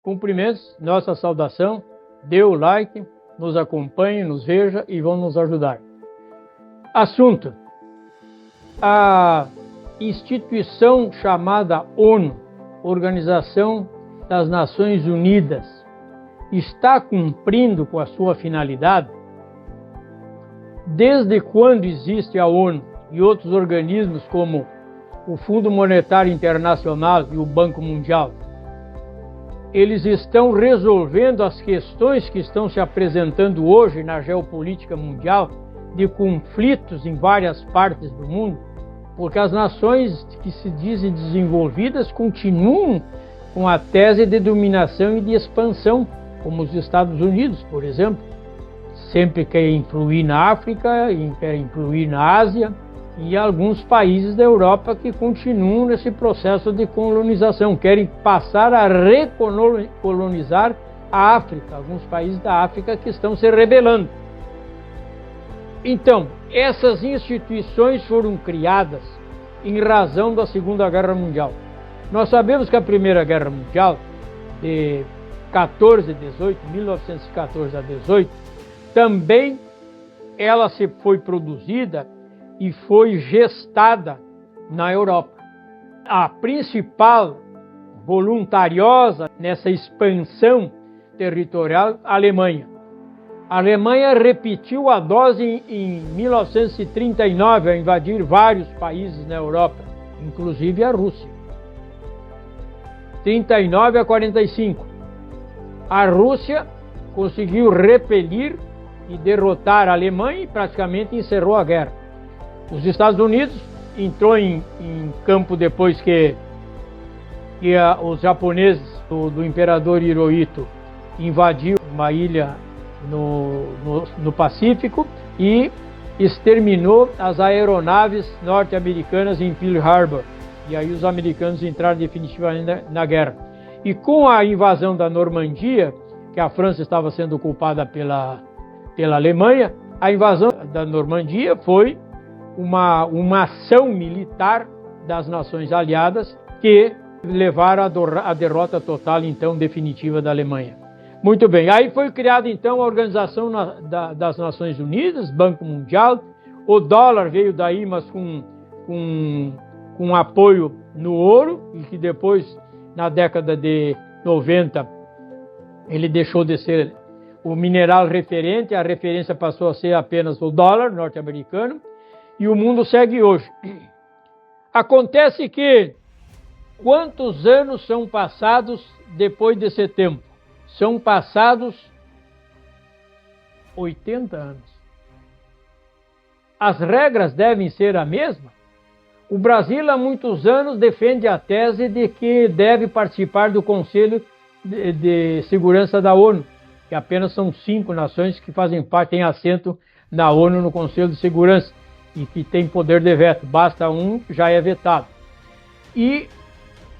Cumprimentos, nossa saudação, dê o like, nos acompanhe, nos veja e vão nos ajudar. Assunto: a instituição chamada ONU, Organização das Nações Unidas, está cumprindo com a sua finalidade? Desde quando existe a ONU e outros organismos como o Fundo Monetário Internacional e o Banco Mundial, eles estão resolvendo as questões que estão se apresentando hoje na geopolítica mundial, de conflitos em várias partes do mundo, porque as nações que se dizem desenvolvidas continuam com a tese de dominação e de expansão, como os Estados Unidos, por exemplo. Sempre quer influir na África, quer influir na Ásia e alguns países da Europa que continuam nesse processo de colonização, querem passar a recolonizar a África, alguns países da África que estão se rebelando. Então, essas instituições foram criadas em razão da Segunda Guerra Mundial. Nós sabemos que a Primeira Guerra Mundial, de 1914 a 18, também ela se foi produzida e foi gestada na Europa. A principal voluntariosa nessa expansão territorial, a Alemanha. A Alemanha repetiu a dose em 1939 ao invadir vários países na Europa, inclusive a Rússia. 39 a 45. A Rússia conseguiu repelir e derrotar a Alemanha e praticamente encerrou a guerra. Os Estados Unidos entrou em campo depois que os japoneses do imperador Hirohito invadiu uma ilha no Pacífico e exterminou as aeronaves norte-americanas em Pearl Harbor. E aí os americanos entraram definitivamente na guerra. E com a invasão da Normandia, que a França estava sendo ocupada pela Alemanha, a invasão da Normandia foi uma ação militar das nações aliadas que levaram à derrota total, então, definitiva da Alemanha. Muito bem, aí foi criada, então, a Organização das Nações Unidas, Banco Mundial. O dólar veio daí, mas com apoio no ouro, e que depois, na década de 90, ele deixou de ser o mineral referente, a referência passou a ser apenas o dólar norte-americano, e o mundo segue hoje. Acontece que, quantos anos são passados depois desse tempo? São passados 80 anos. As regras devem ser a mesma? O Brasil, há muitos anos, defende a tese de que deve participar do Conselho de Segurança da ONU, que apenas são 5 nações que fazem parte, têm assento na ONU, no Conselho de Segurança, e que tem poder de veto. Basta um, já é vetado. E,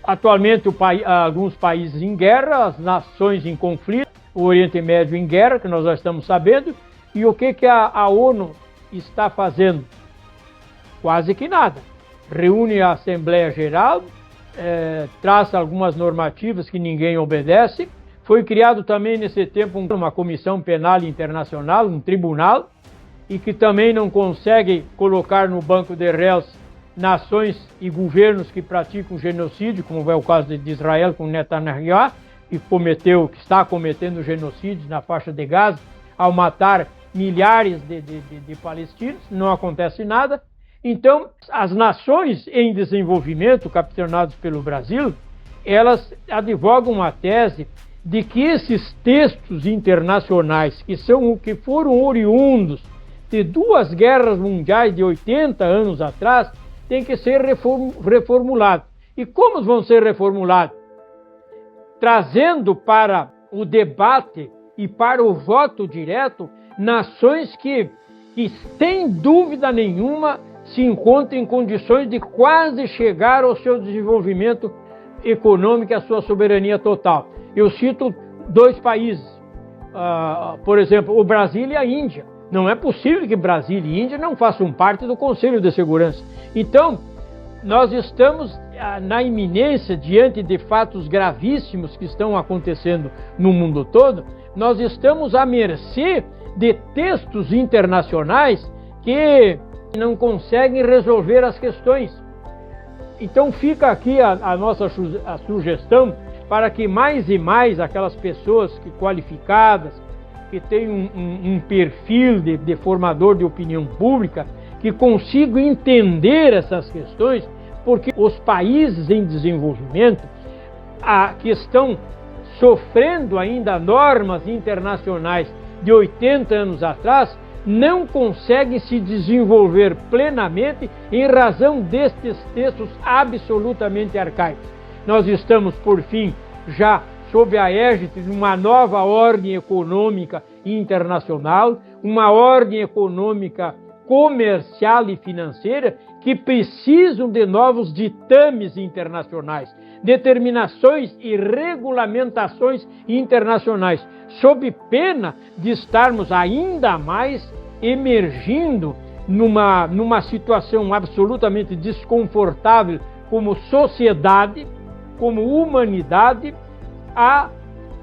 atualmente, alguns países em guerra, as nações em conflito, o Oriente Médio em guerra, que nós já estamos sabendo, e o que a ONU está fazendo? Quase que nada. Reúne a Assembleia Geral, traça algumas normativas que ninguém obedece. Foi criado também nesse tempo uma comissão penal internacional, um tribunal, e que também não consegue colocar no banco de réus nações e governos que praticam genocídio, como é o caso de Israel com Netanyahu, que está cometendo genocídio na faixa de Gaza, ao matar milhares de palestinos. Não acontece nada. Então, as nações em desenvolvimento, capitaneadas pelo Brasil, elas advogam a tese de que esses textos internacionais, que foram oriundos de 2 guerras mundiais de 80 anos atrás, têm que ser reformulados. E como vão ser reformulados? Trazendo para o debate e para o voto direto nações que sem dúvida nenhuma, se encontram em condições de quase chegar ao seu desenvolvimento econômico e à sua soberania total. Eu cito 2 países, por exemplo, o Brasil e a Índia. Não é possível que Brasil e Índia não façam parte do Conselho de Segurança. Então, nós estamos na iminência, diante de fatos gravíssimos que estão acontecendo no mundo todo, nós estamos à mercê de textos internacionais que não conseguem resolver as questões. Então fica aqui a nossa sugestão para que mais e mais aquelas pessoas qualificadas, que têm um perfil de formador de opinião pública, que consigam entender essas questões, porque os países em desenvolvimento, que estão sofrendo ainda normas internacionais de 80 anos atrás, não conseguem se desenvolver plenamente em razão destes textos absolutamente arcaicos. Nós estamos, por fim, já sob a égide de uma nova ordem econômica internacional, uma ordem econômica comercial e financeira que precisam de novos ditames internacionais, determinações e regulamentações internacionais, sob pena de estarmos ainda mais emergindo numa situação absolutamente desconfortável como sociedade, como humanidade, à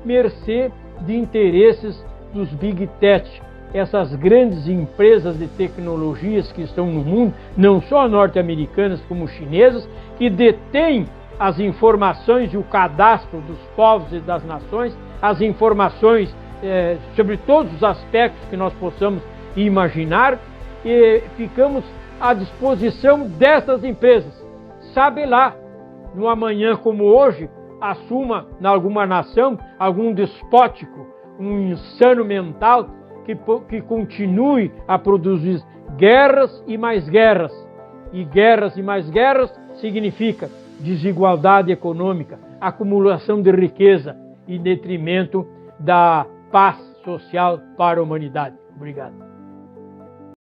mercê de interesses dos Big Tech, essas grandes empresas de tecnologias que estão no mundo, não só norte-americanas como chinesas, que detêm as informações e o cadastro dos povos e das nações, as informações sobre todos os aspectos que nós possamos imaginar, e ficamos à disposição dessas empresas. Sabe lá, no amanhã como hoje, assuma em alguma nação algum despótico, um insano mental que continue a produzir guerras e mais guerras. E guerras e mais guerras significa desigualdade econômica, acumulação de riqueza em detrimento da paz social para a humanidade. Obrigado.